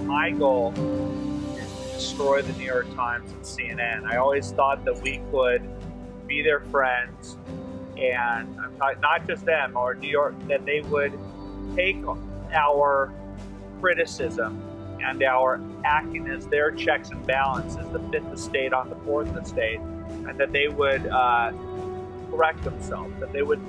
my goal is to destroy the New York Times and CNN. I always thought that we could be their friends, and I'm talking not just them or New York, that they would take our criticism and our acting as their checks and balances, the fifth estate on the fourth estate, and that they would correct themselves, that they would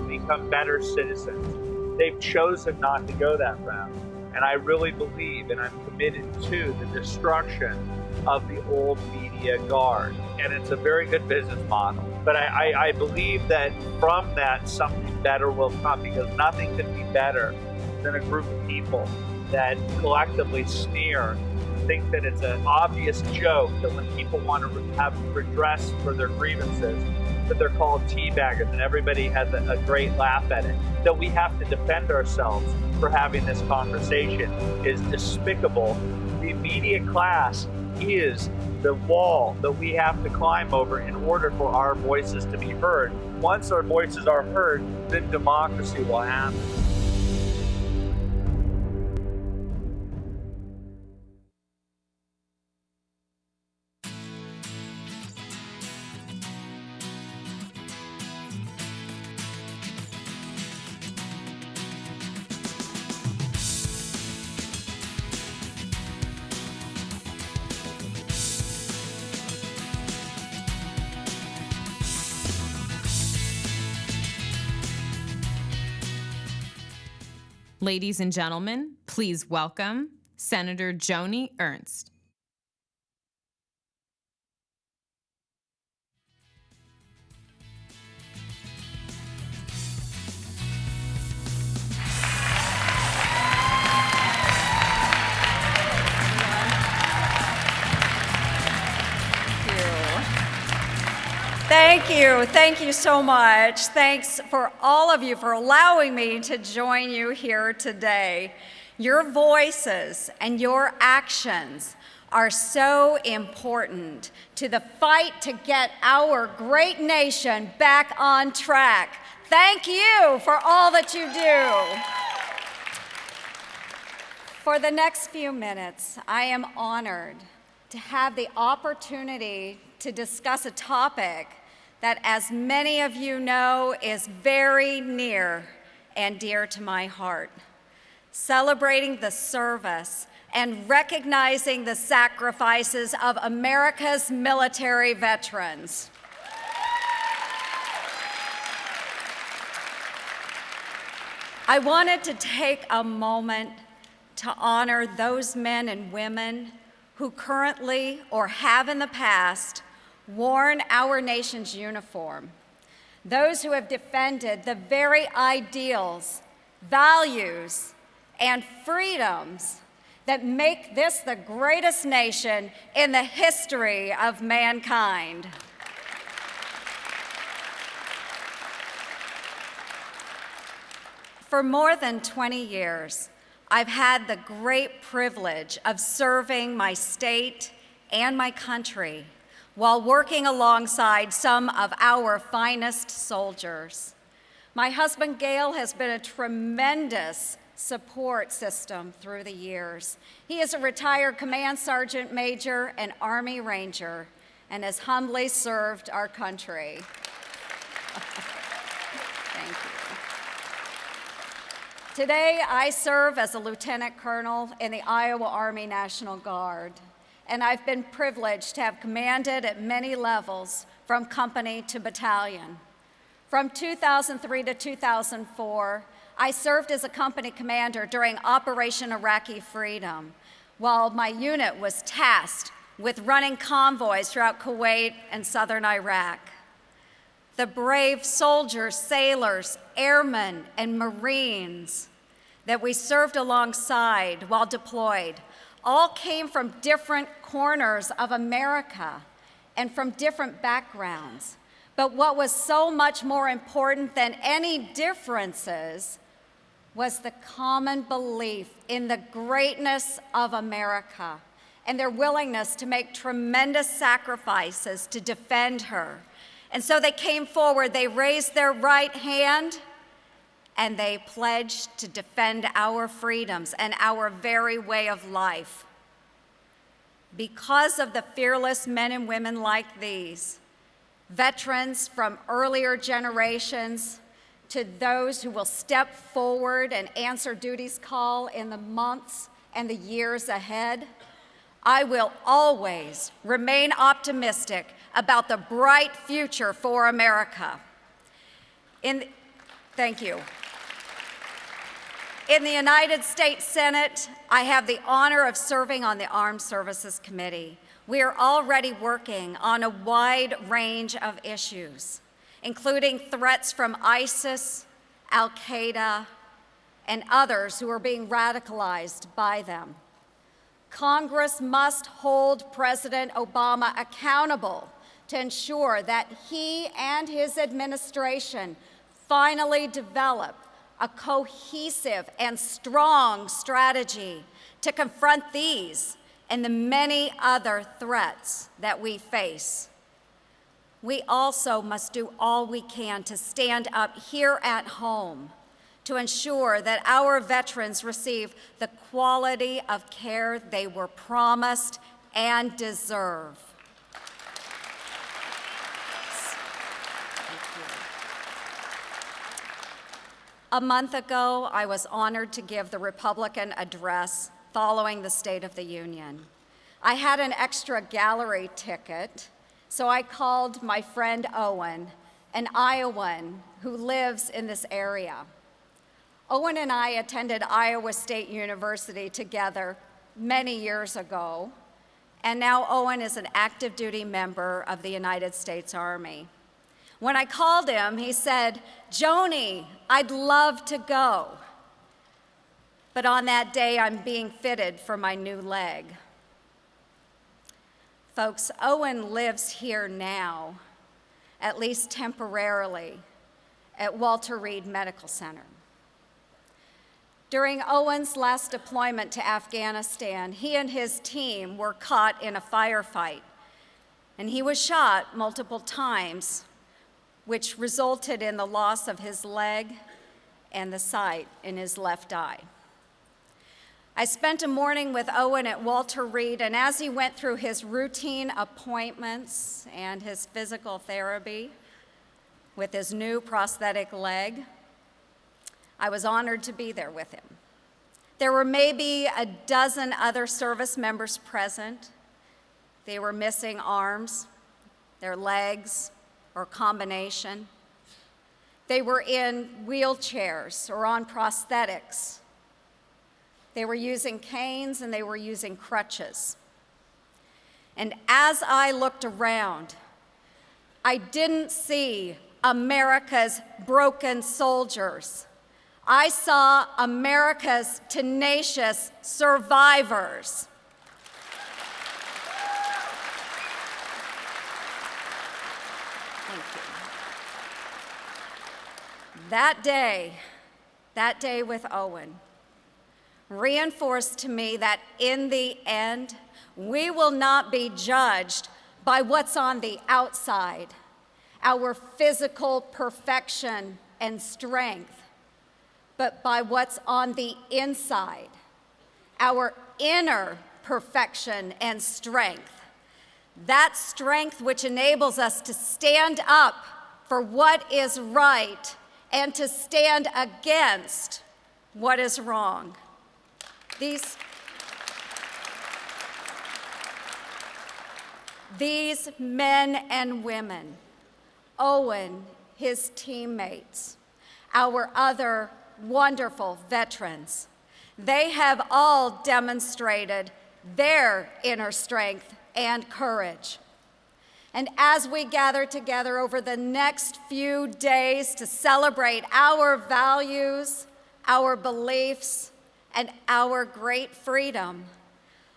become better citizens. They've chosen not to go that route, and I really believe, and I'm committed to the destruction of the old media guard. And it's a very good business model. But I believe that from that something better will come, because nothing can be better than a group of people that collectively sneer, think that it's an obvious joke that when people want to have redress for their grievances, that they're called teabaggers and everybody has a great laugh at it. That we have to defend ourselves for having this conversation is despicable. The media class is the wall that we have to climb over in order for our voices to be heard. Once our voices are heard, then democracy will happen. Ladies and gentlemen, please welcome Senator Joni Ernst. Thank you. Thank you so much. Thanks for all of you for allowing me to join you here today. Your voices and your actions are so important to the fight to get our great nation back on track. Thank you for all that you do. For the next few minutes, I am honored to have the opportunity to discuss a topic that, as many of you know, is very near and dear to my heart. Celebrating the service and recognizing the sacrifices of America's military veterans. I wanted to take a moment to honor those men and women who currently or have in the past worn our nation's uniform, those who have defended the very ideals, values, and freedoms that make this the greatest nation in the history of mankind. For more than 20 years, I've had the great privilege of serving my state and my country while working alongside some of our finest soldiers. My husband, Gale, has been a tremendous support system through the years. He is a retired Command Sergeant Major and Army Ranger and has humbly served our country. Thank you. Today, I serve as a Lieutenant Colonel in the Iowa Army National Guard, and I've been privileged to have commanded at many levels, from company to battalion. From 2003 to 2004, I served as a company commander during Operation Iraqi Freedom, while my unit was tasked with running convoys throughout Kuwait and southern Iraq. The brave soldiers, sailors, airmen, and Marines that we served alongside while deployed all came from different corners of America and from different backgrounds. But what was so much more important than any differences was the common belief in the greatness of America and their willingness to make tremendous sacrifices to defend her. And so they came forward, they raised their right hand, and they pledged to defend our freedoms and our very way of life. Because of the fearless men and women like these, veterans from earlier generations to those who will step forward and answer duty's call in the months and the years ahead, I will always remain optimistic about the bright future for America. Thank you. In the United States Senate, I have the honor of serving on the Armed Services Committee. We are already working on a wide range of issues, including threats from ISIS, Al-Qaeda, and others who are being radicalized by them. Congress must hold President Obama accountable to ensure that he and his administration finally develop a cohesive and strong strategy to confront these and the many other threats that we face. We also must do all we can to stand up here at home to ensure that our veterans receive the quality of care they were promised and deserve. A month ago, I was honored to give the Republican address following the State of the Union. I had an extra gallery ticket, so I called my friend Owen, an Iowan who lives in this area. Owen and I attended Iowa State University together many years ago, and now Owen is an active duty member of the United States Army. When I called him, he said, "Joni, I'd love to go." But on that day, I'm being fitted for my new leg. Folks, Owen lives here now, at least temporarily, at Walter Reed Medical Center. During Owen's last deployment to Afghanistan, he and his team were caught in a firefight, and he was shot multiple times, which resulted in the loss of his leg and the sight in his left eye. I spent a morning with Owen at Walter Reed, and as he went through his routine appointments and his physical therapy with his new prosthetic leg, I was honored to be there with him. There were maybe a dozen other service members present. They were missing arms, their legs, or combination. They were in wheelchairs or on prosthetics. They were using canes and they were using crutches. And as I looked around, I didn't see America's broken soldiers. I saw America's tenacious survivors. Thank you. That day with Owen, reinforced to me that in the end, we will not be judged by what's on the outside, our physical perfection and strength, but by what's on the inside, our inner perfection and strength. That strength which enables us to stand up for what is right and to stand against what is wrong. These men and women, Owen, his teammates, our other wonderful veterans, they have all demonstrated their inner strength and courage. And as we gather together over the next few days to celebrate our values, our beliefs, and our great freedom,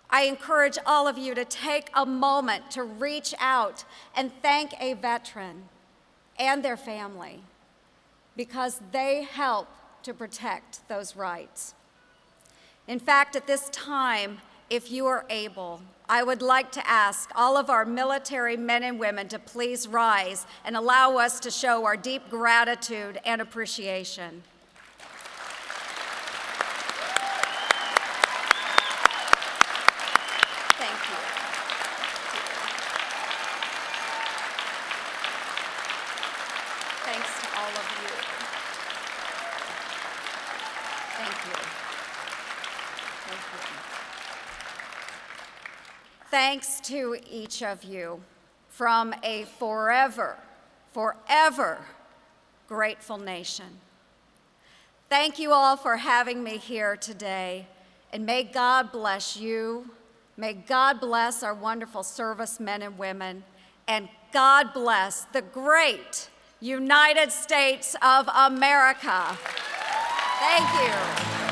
I encourage all of you to take a moment to reach out and thank a veteran and their family because they help to protect those rights. In fact, at this time, if you are able, I would like to ask all of our military men and women to please rise and allow us to show our deep gratitude and appreciation. Thanks to each of you from a forever grateful nation. Thank you all for having me here today, and may God bless you. May God bless our wonderful servicemen and women, and God bless the great United States of America. Thank you.